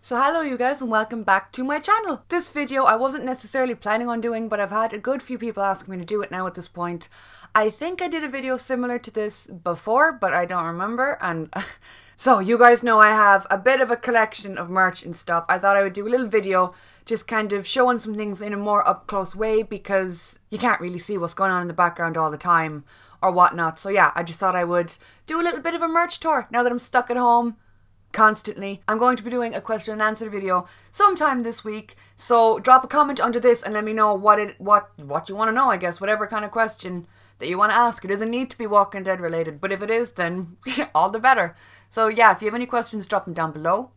So hello you guys and welcome back to my channel. This video I wasn't necessarily planning on doing, but I've had a good few people asking me to do it now at this point. I think I did a video similar to this before, but I don't remember, and so you guys know I have a bit of a collection of merch and stuff. I thought I would do a little video just kind of showing some things in a more up close way because you can't really see what's going on in the background all the time or whatnot. So yeah, I just thought I would do a little bit of a merch tour now that I'm stuck at home constantly. I'm going to be doing a question and answer video sometime this week, so drop a comment under this and let me know what you want to know, I guess, whatever kind of question that you want to ask. It doesn't need to be Walking Dead related, but if it is, then all the better. So yeah, if you have any questions, drop them down below.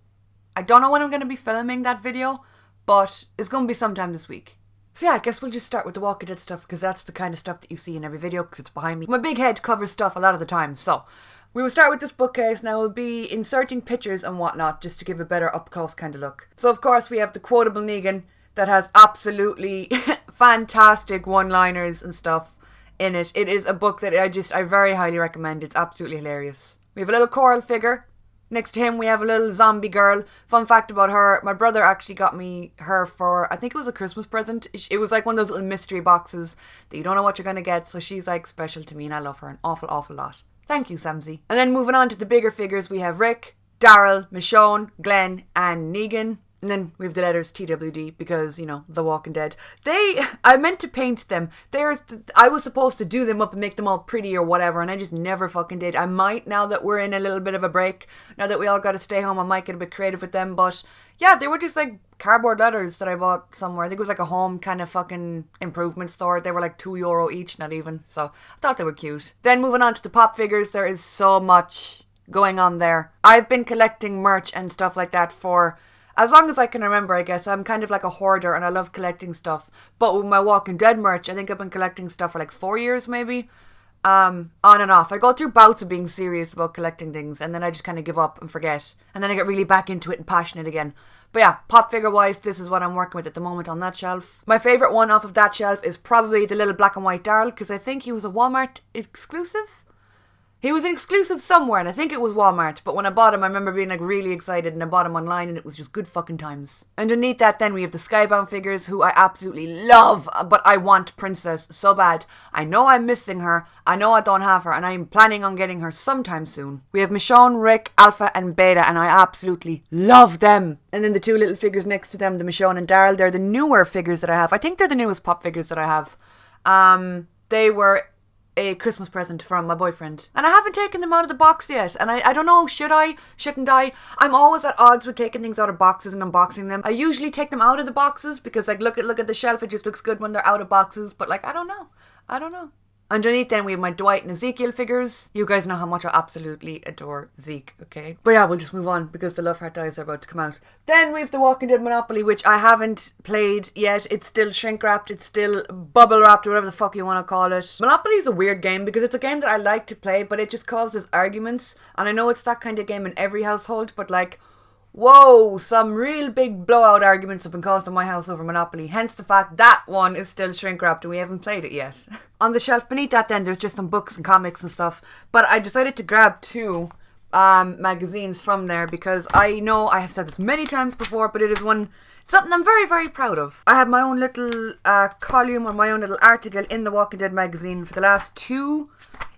I don't know when I'm going to be filming that video, but it's going to be sometime this week. So yeah, I guess we'll just start with the Walking Dead stuff, because that's the kind of stuff that you see in every video, because it's behind me. My big head covers stuff a lot of the time, so we will start with this bookcase. Now we'll be inserting pictures and whatnot, just to give a better up-close kind of look. So of course we have the quotable Negan, that has absolutely fantastic one-liners and stuff in it. It is a book that I very highly recommend. It's absolutely hilarious. We have a little coral figure. Next to him we have a little zombie girl. Fun fact about her, my brother actually got me her for, I think it was a Christmas present. It was like one of those little mystery boxes that you don't know what you're going to get, so she's like special to me and I love her an awful lot. Thank you, Samsy. And then moving on to the bigger figures, we have Rick, Daryl, Michonne, Glenn and Negan. And then we have the letters TWD because, you know, The Walking Dead. I meant to paint them. I was supposed to do them up and make them all pretty or whatever, and I just never fucking did. I might, now that we're in a little bit of a break, now that we all got to stay home, I might get a bit creative with them. But yeah, they were just like cardboard letters that I bought somewhere. I think it was like a home kind of fucking improvement store. They were like €2 each, not even. So I thought they were cute. Then moving on to the pop figures, there is so much going on there. I've been collecting merch and stuff like that for as long as I can remember, I guess. I'm kind of like a hoarder and I love collecting stuff. But with my Walking Dead merch, I think I've been collecting stuff for like 4 years maybe. On and off. I go through bouts of being serious about collecting things and then I just kind of give up and forget. And then I get really back into it and passionate again. But yeah, pop figure wise, this is what I'm working with at the moment on that shelf. My favourite one off of that shelf is probably the little black and white Daryl, because I think he was a Walmart exclusive. He was an exclusive somewhere, and I think it was Walmart, but when I bought him, I remember being like really excited, and I bought him online, and it was just good fucking times. Underneath that then, we have the Skybound figures, who I absolutely love, but I want Princess so bad. I know I'm missing her, I know I don't have her, and I'm planning on getting her sometime soon. We have Michonne, Rick, Alpha, and Beta, and I absolutely love them. And then the two little figures next to them, the Michonne and Daryl, they're the newer figures that I have. I think they're the newest pop figures that I have. They were a Christmas present from my boyfriend, and I haven't taken them out of the box yet, and I don't know, should I, shouldn't I? I'm always at odds with taking things out of boxes and unboxing them. I usually take them out of the boxes because like look at the shelf, it just looks good when they're out of boxes, but like I don't know. Underneath then we have my Dwight and Ezekiel figures. You guys know how much I absolutely adore Zeke, okay? But yeah, we'll just move on because the Love Heart Dies are about to come out. Then we have the Walking Dead Monopoly, which I haven't played yet. It's still shrink wrapped, it's still bubble wrapped, or whatever the fuck you want to call it. Monopoly is a weird game because it's a game that I like to play, but it just causes arguments. And I know it's that kind of game in every household, but like, whoa, some real big blowout arguments have been caused in my house over Monopoly. Hence the fact that one is still shrink wrapped and we haven't played it yet. On the shelf beneath that then, there's just some books and comics and stuff. But I decided to grab two magazines from there because I know I have said this many times before, but it is something I'm very, very proud of. I have my own little column or my own little article in the Walking Dead magazine for the last 2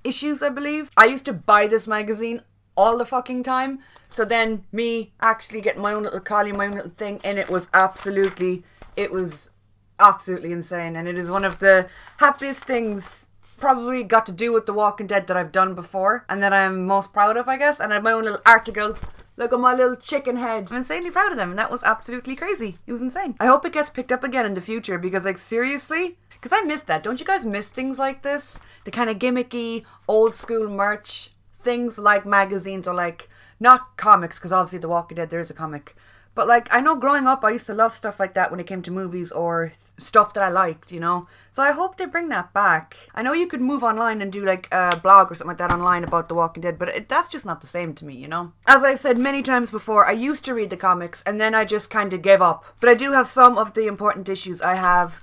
issues, I believe. I used to buy this magazine all the fucking time. So then me actually getting my own little column, my own little thing, and it was absolutely insane. And it is one of the happiest things probably got to do with The Walking Dead that I've done before and that I'm most proud of, I guess. And I have my own little article. Look at my little chicken head. I'm insanely proud of them, and that was absolutely crazy. It was insane. I hope it gets picked up again in the future because like seriously, because I miss that. Don't you guys miss things like this? The kind of gimmicky old school merch. Things like magazines or like, not comics, because obviously The Walking Dead, there is a comic. But like, I know growing up I used to love stuff like that when it came to movies or stuff that I liked, you know? So I hope they bring that back. I know you could move online and do like a blog or something like that online about The Walking Dead, but that's just not the same to me, you know? As I've said many times before, I used to read the comics and then I just kind of gave up. But I do have some of the important issues. I have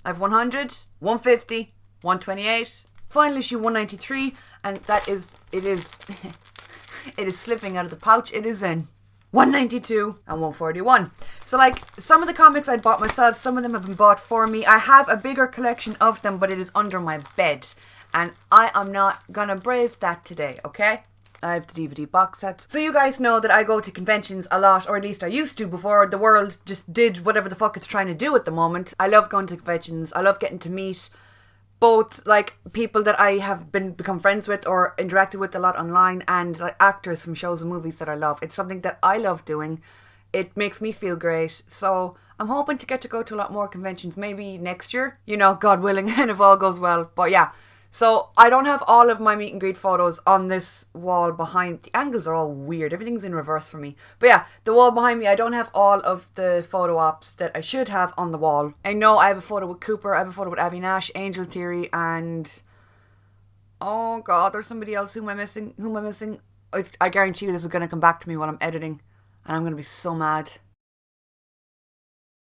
100, 150, 128, final issue 193, and it is slipping out of the pouch. It is in 192 and 141. So like some of the comics I'd bought myself, some of them have been bought for me. I have a bigger collection of them, but it is under my bed. And I am not gonna brave that today, okay? I have the DVD box sets. So you guys know that I go to conventions a lot, or at least I used to before the world just did whatever the fuck it's trying to do at the moment. I love going to conventions. I love getting to meet both like people that I have become friends with or interacted with a lot online, and like actors from shows and movies that I love. It's something that I love doing. It makes me feel great. So I'm hoping to get to go to a lot more conventions, maybe next year, you know, God willing, and if all goes well. But yeah. So I don't have all of my meet and greet photos on this wall behind. The angles are all weird. Everything's in reverse for me. But yeah, the wall behind me, I don't have all of the photo ops that I should have on the wall. I know I have a photo with Cooper, I have a photo with Abby Nash, Angel Theory, and oh god, there's somebody else. Who am I missing? I guarantee you this is going to come back to me while I'm editing, and I'm going to be so mad.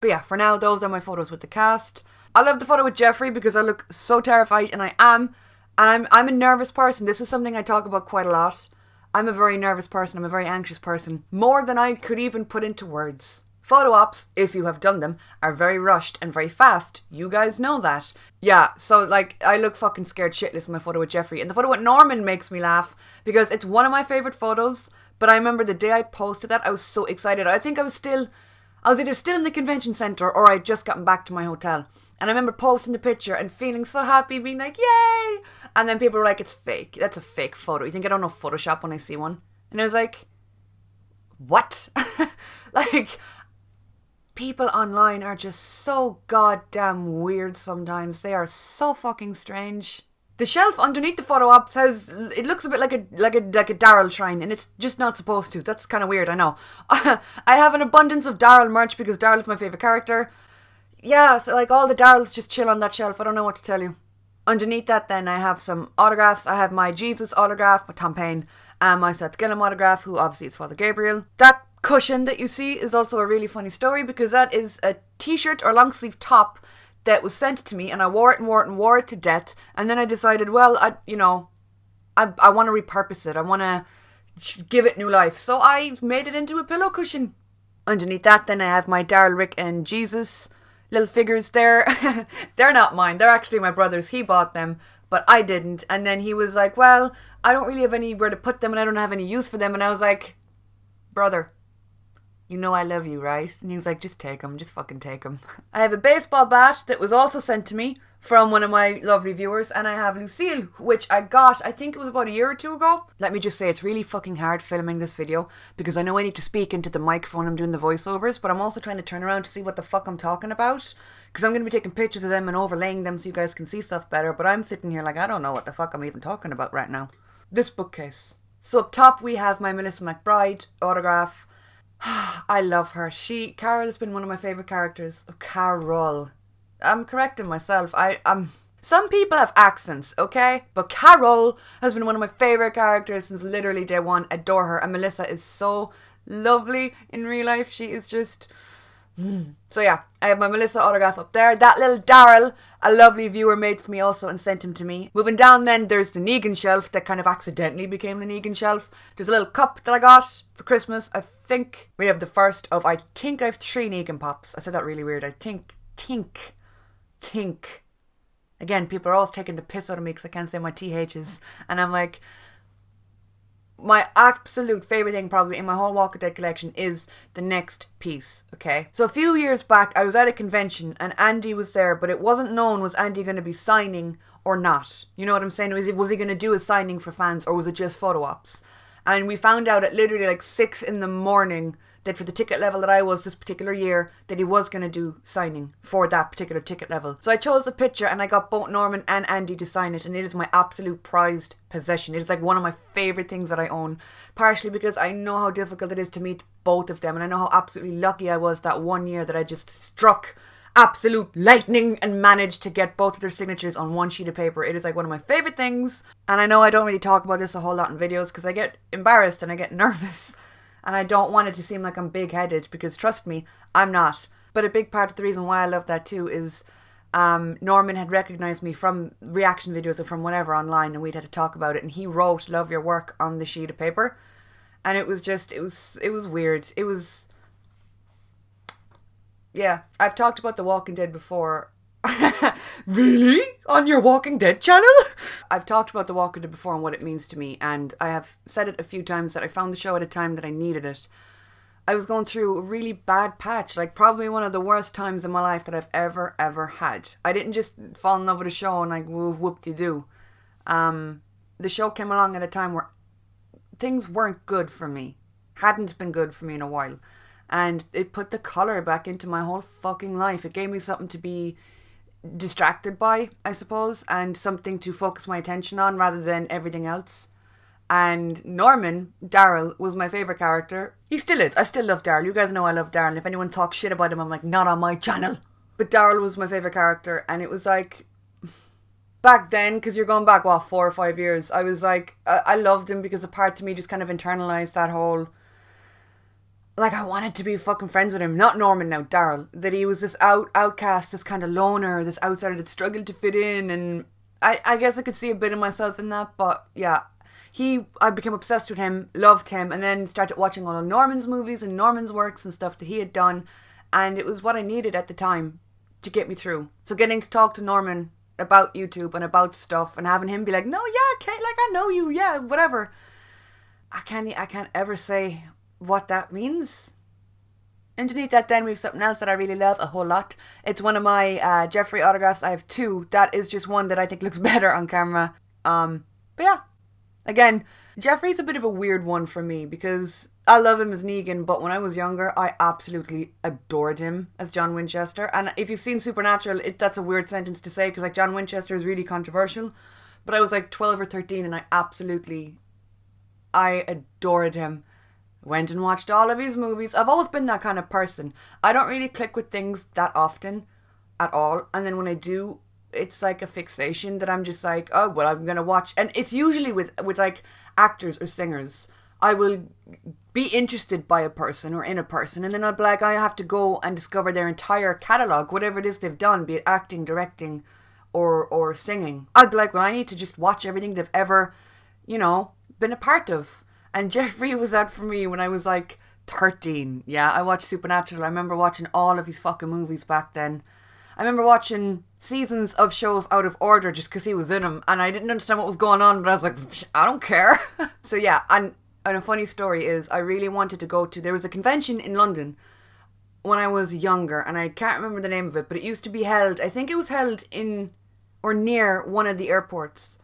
But yeah, for now, those are my photos with the cast. I love the photo with Jeffrey because I look so terrified, and I am. And I'm a nervous person. This is something I talk about quite a lot. I'm a very nervous person. I'm a very anxious person. More than I could even put into words. Photo ops, if you have done them, are very rushed and very fast. You guys know that. Yeah, so like, I look fucking scared shitless in my photo with Jeffrey. And the photo with Norman makes me laugh because it's one of my favourite photos. But I remember the day I posted that, I was so excited. I think I was either still in the convention centre or I'd just gotten back to my hotel. And I remember posting the picture and feeling so happy, being like, yay! And then people were like, it's fake. That's a fake photo. You think I don't know Photoshop when I see one? And I was like, what? Like, people online are just so goddamn weird sometimes. They are so fucking strange. The shelf underneath the photo op says, it looks a bit like a Daryl shrine, and it's just not supposed to. That's kind of weird, I know. I have an abundance of Daryl merch because Daryl is my favourite character. Yeah, so like all the Daryls just chill on that shelf. I don't know what to tell you. Underneath that then I have some autographs. I have my Jesus autograph, my Tom Payne, and my Seth Gillum autograph, who obviously is Father Gabriel. That cushion that you see is also a really funny story because that is a t-shirt or long sleeve top that was sent to me, and I wore it to death. And then I decided, well, I want to repurpose it. I want to give it new life. So I made it into a pillow cushion. Underneath that then I have my Daryl, Rick and Jesus little figures there. They're not mine. They're actually my brother's. He bought them, but I didn't. And then he was like, well, I don't really have anywhere to put them and I don't have any use for them. And I was like, brother, you know I love you, right? And he was like, just take them. Just fucking take them. I have a baseball bat that was also sent to me from one of my lovely viewers, and I have Lucille, which I got, I think it was about a year or two ago. Let me just say, it's really fucking hard filming this video because I know I need to speak into the microphone. I'm doing the voiceovers, but I'm also trying to turn around to see what the fuck I'm talking about because I'm going to be taking pictures of them and overlaying them so you guys can see stuff better, but I'm sitting here like I don't know what the fuck I'm even talking about right now. This bookcase. So up top we have my Melissa McBride autograph. I love her. Carol has been one of my favourite characters. Carol. I'm correcting myself. Some people have accents, okay? But Carol has been one of my favourite characters since literally day one. Adore her. And Melissa is so lovely in real life. She is just... So yeah, I have my Melissa autograph up there. That little Daryl, a lovely viewer made for me also and sent him to me. Moving down then, there's the Negan shelf that kind of accidentally became the Negan shelf. There's a little cup that I got for Christmas. I think we have the first of, I think I have 3 Negan pops. I said that really weird. I think. Again, people are always taking the piss out of me because I can't say my THs. And I'm like, my absolute favourite thing probably in my whole Walking Dead collection is the next piece, okay? So a few years back, I was at a convention and Andy was there, but it wasn't known was Andy going to be signing or not. You know what I'm saying? Was he going to do a signing for fans or was it just photo ops? And we found out at literally like 6 in the morning that for the ticket level that I was this particular year, that he was going to do signing for that particular ticket level. So I chose a picture and I got both Norman and Andy to sign it, and it is my absolute prized possession. It is like one of my favourite things that I own, partially because I know how difficult it is to meet both of them, and I know how absolutely lucky I was that one year that I just struck absolute lightning and managed to get both of their signatures on one sheet of paper. It is like one of my favourite things, and I know I don't really talk about this a whole lot in videos because I get embarrassed and I get nervous. And I don't want it to seem like I'm big-headed because, trust me, I'm not. But a big part of the reason why I love that too is Norman had recognised me from reaction videos or from whatever online, and we'd had to talk about it. And he wrote "Love Your Work" on the sheet of paper. And it was just, it was weird. It was, yeah, I've talked about The Walking Dead before. Really? On your Walking Dead channel? I've talked about The Walking Dead before and what it means to me, and I have said it a few times that I found the show at a time that I needed it. I was going through a really bad patch, like probably one of the worst times in my life that I've ever had. I didn't just fall in love with a show and like whoop-de-doo. The show came along at a time where things weren't good for me. Hadn't been good for me in a while. And it put the colour back into my whole fucking life. It gave me something to be distracted by, I suppose, and something to focus my attention on rather than everything else. And Norman, Daryl, was my favourite character. He still is. I still love Daryl. You guys know I love Daryl. If anyone talks shit about him, I'm like, not on my channel. But Daryl was my favourite character, and it was like, back then, because you're going back, 4 or 5 years, I was like, I loved him because a part of me just kind of internalised that whole, like, I wanted to be fucking friends with him. Not Norman now, Daryl. That he was this outcast, this kind of loner, this outsider that struggled to fit in, and I guess I could see a bit of myself in that, but yeah. I became obsessed with him, loved him, and then started watching all of Norman's movies and Norman's works and stuff that he had done, and it was what I needed at the time to get me through. So getting to talk to Norman about YouTube and about stuff and having him be like, no, yeah, Kate, like, I know you, yeah, whatever. I can't ever say what that means. Underneath that, then we have something else that I really love a whole lot. It's one of my Jeffrey autographs. I have 2. That is just one that I think looks better on camera. But yeah. Again, Jeffrey's a bit of a weird one for me because I love him as Negan, but when I was younger, I absolutely adored him as John Winchester. And if you've seen Supernatural, that's a weird sentence to say because like John Winchester is really controversial. But I was like 12 or 13 and I adored him. Went and watched all of his movies. I've always been that kind of person. I don't really click with things that often at all. And then when I do, it's like a fixation that I'm just like, oh, well, I'm going to watch. And it's usually with like actors or singers. I will be interested by a person or in a person. And then I'll be like, I have to go and discover their entire catalogue, whatever it is they've done, be it acting, directing, or singing. I'll be like, well, I need to just watch everything they've ever, been a part of. And Jeffrey was that for me when I was like 13. Yeah, I watched Supernatural. I remember watching all of his fucking movies back then. I remember watching seasons of shows out of order just because he was in them. And I didn't understand what was going on, but I was like, I don't care. So yeah, and a funny story is I really wanted to go to, there was a convention in London when I was younger. And I can't remember the name of it, but it used to be held, I think it was held in or near one of the airports.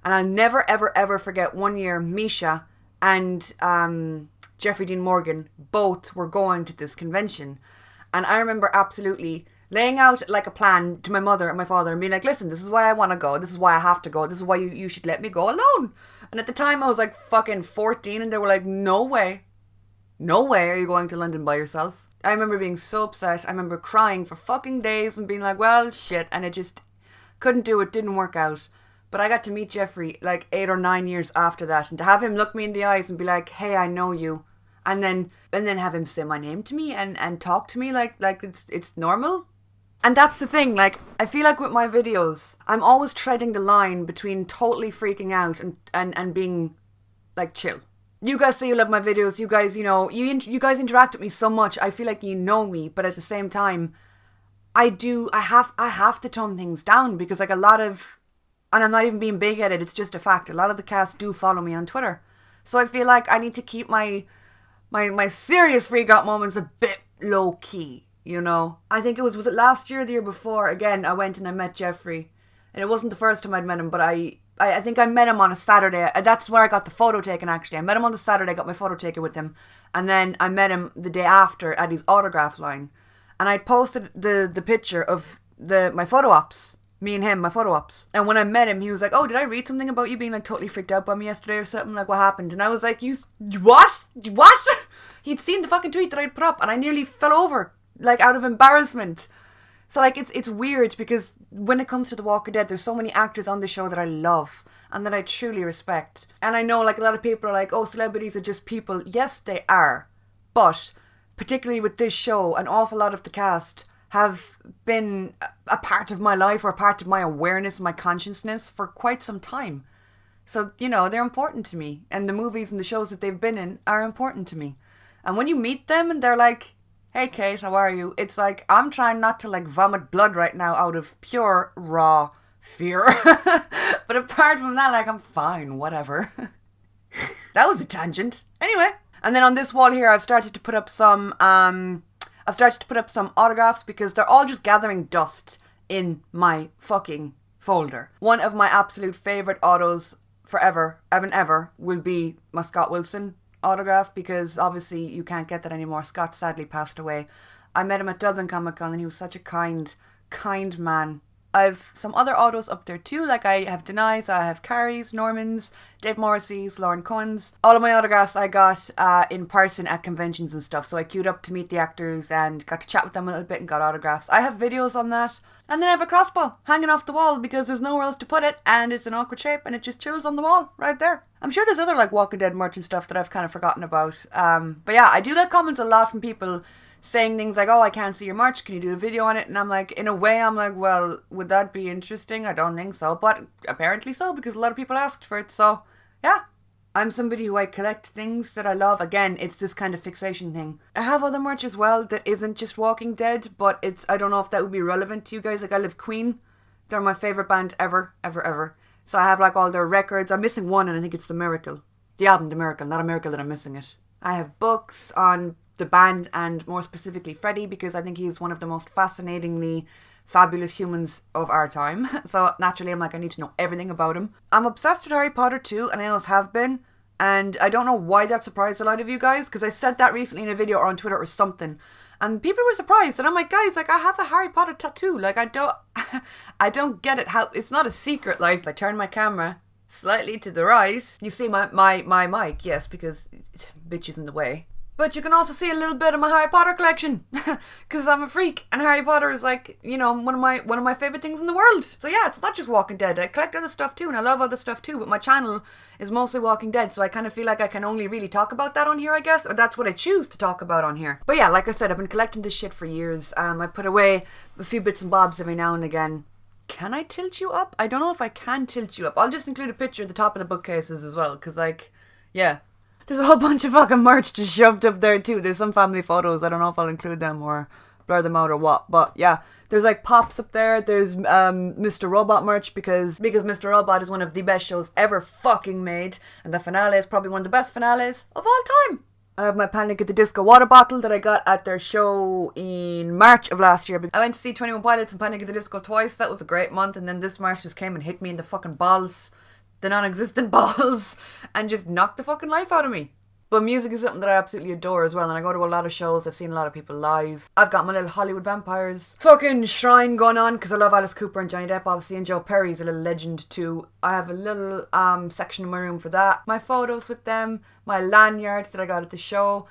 And I'll never, ever, ever forget one year, Misha and Jeffrey Dean Morgan both were going to this convention. And I remember absolutely laying out like a plan to my mother and my father and being like, listen, this is why I want to go. This is why I have to go. This is why you should let me go alone. And at the time I was like fucking 14 and they were like, no way. No way are you going to London by yourself. I remember being so upset. I remember crying for fucking days and being like, well, shit. And it just couldn't do it. Didn't work out. But I got to meet Jeffrey like 8 or 9 years after that. And to have him look me in the eyes and be like, hey, I know you. And then have him say my name to me and talk to me like it's normal. And that's the thing, like, I feel like with my videos, I'm always treading the line between totally freaking out and being, like, chill. You guys say you love my videos, you guys, you guys interact with me so much, I feel like you know me, but at the same time, I have to tone things down, because, like, a lot of, and I'm not even being big at it, it's just a fact, a lot of the cast do follow me on Twitter. So I feel like I need to keep my serious freak out moments a bit low-key. I think was it last year or the year before? Again, I went and I met Jeffrey. And it wasn't the first time I'd met him, but I think I met him on a Saturday. That's where I got the photo taken, actually. I met him on the Saturday, got my photo taken with him. And then I met him the day after at his autograph line. And I posted the picture of my photo ops. Me and him, my photo ops. And when I met him, he was like, oh, did I read something about you being like totally freaked out by me yesterday or something? Like, what happened? And I was like, what? He'd seen the fucking tweet that I'd put up and I nearly fell over. Like, out of embarrassment. So, like, it's weird because when it comes to The Walking Dead, there's so many actors on the show that I love and that I truly respect. And I know, like, a lot of people are like, oh, celebrities are just people. Yes, they are. But, particularly with this show, an awful lot of the cast have been a part of my life or a part of my awareness, my consciousness for quite some time. So, you know, they're important to me. And the movies and the shows that they've been in are important to me. And when you meet them and they're like, hey Kate, how are you? It's like, I'm trying not to like vomit blood right now out of pure raw fear. But apart from that, like, I'm fine, whatever. That was a tangent. Anyway. And then on this wall here, I've started to put up some autographs because they're all just gathering dust in my fucking folder. One of my absolute favourite autos forever, ever, will be my Scott Wilson autograph, because obviously you can't get that anymore. Scott sadly passed away. I met him at Dublin Comic Con and he was such a kind man. I've some other autos up there too, like I have Denai's, I have Carrie's, Norman's, Dave Morrissey's, Lauren Cohen's. All of my autographs I got in person at conventions and stuff, so I queued up to meet the actors and got to chat with them a little bit and got autographs. I have videos on that. And then I have a crossbow hanging off the wall because there's nowhere else to put it and it's an awkward shape and it just chills on the wall right there. I'm sure there's other like Walking Dead merch and stuff that I've kind of forgotten about. But yeah, I do get comments a lot from people saying things like, oh, I can't see your merch, can you do a video on it? And I'm like, in a way, I'm like, well, would that be interesting? I don't think so, but apparently so, because a lot of people asked for it. So yeah, I'm somebody who I collect things that I love. Again, it's this kind of fixation thing. I have other merch as well that isn't just Walking Dead, but I don't know if that would be relevant to you guys. Like, I love Queen. They're my favourite band ever. So I have like all their records. I'm missing one and I think it's The Miracle. The album The Miracle, not A Miracle that I'm missing it. I have books on the band and more specifically Freddie, because I think he's one of the most fascinatingly fabulous humans of our time. So naturally I'm like, I need to know everything about him. I'm obsessed with Harry Potter too, and I always have been. And I don't know why that surprised a lot of you guys, because I said that recently in a video or on Twitter or something. And people were surprised. And I'm like, guys, like, I have a Harry Potter tattoo. Like, I don't get it. How it's not a secret. Like, if I turn my camera slightly to the right, you see my mic, yes, because bitch is in the way. But you can also see a little bit of my Harry Potter collection, because I'm a freak, and Harry Potter is like, you know, one of my favorite things in the world. So yeah, it's not just Walking Dead. I collect other stuff too, and I love other stuff too. But my channel is mostly Walking Dead, so I kind of feel like I can only really talk about that on here, I guess, or that's what I choose to talk about on here. But yeah, like I said, I've been collecting this shit for years. I put away a few bits and bobs every now and again. Can I tilt you up? I don't know if I can tilt you up. I'll just include a picture at the top of the bookcases as well, because like, yeah. There's a whole bunch of fucking merch just shoved up there too. There's some family photos. I don't know if I'll include them or blur them out or what. But yeah, there's like Pops up there. There's Mr. Robot merch because Mr. Robot is one of the best shows ever fucking made. And the finale is probably one of the best finales of all time. I have my Panic at the Disco water bottle that I got at their show in March of last year. I went to see 21 Pilots and Panic at the Disco twice. That was a great month. And then this March just came and hit me in the fucking balls. The non-existent balls, and just knocked the fucking life out of me. But music is something that I absolutely adore as well, and I go to a lot of shows. I've seen a lot of people live. I've got my little Hollywood Vampires fucking shrine going on, because I love Alice Cooper and Johnny Depp, obviously, and Joe Perry's a little legend too. I have a little section in my room for that. My photos with them, my lanyards that I got at the show.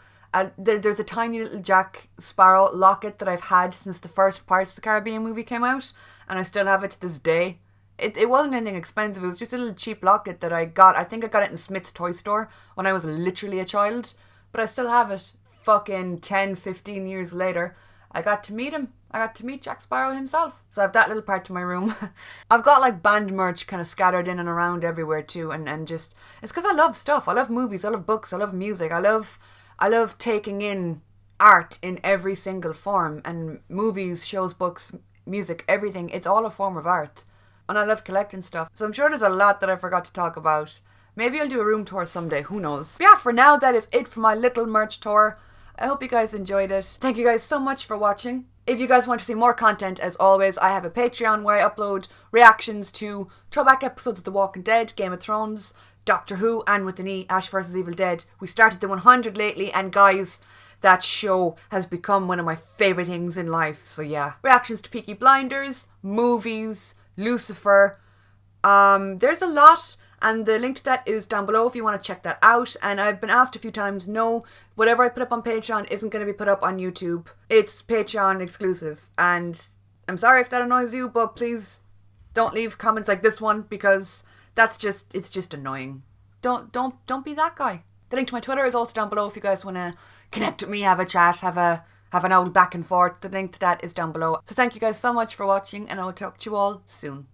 There's a tiny little Jack Sparrow locket that I've had since the first Pirates of the Caribbean movie came out, and I still have it to this day. It wasn't anything expensive. It was just a little cheap locket that I got. I think I got it in Smith's toy store when I was literally a child. But I still have it fucking 10, 15 years later. I got to meet him. I got to meet Jack Sparrow himself. So I have that little part to my room. I've got like band merch kind of scattered in and around everywhere too. And just, it's because I love stuff. I love movies. I love books. I love music. I love taking in art in every single form. And movies, shows, books, music, everything. It's all a form of art. And I love collecting stuff. So I'm sure there's a lot that I forgot to talk about. Maybe I'll do a room tour someday. Who knows? But yeah, for now, that is it for my little merch tour. I hope you guys enjoyed it. Thank you guys so much for watching. If you guys want to see more content, as always, I have a Patreon where I upload reactions to throwback episodes of The Walking Dead, Game of Thrones, Doctor Who, and with an E, Ash vs. Evil Dead. We started the 100 lately, and guys, that show has become one of my favourite things in life. So yeah. Reactions to Peaky Blinders, movies, Lucifer, there's a lot, and the link to that is down below if you want to check that out. And I've been asked a few times, no, whatever I put up on Patreon isn't going to be put up on YouTube. It's Patreon exclusive, and I'm sorry if that annoys you, but please don't leave comments like this one, because it's just annoying. Don't be that guy. The link to my Twitter is also down below if you guys want to connect with me, have a chat, have an old back and forth. The link to that is down below. So thank you guys so much for watching, and I will talk to you all soon.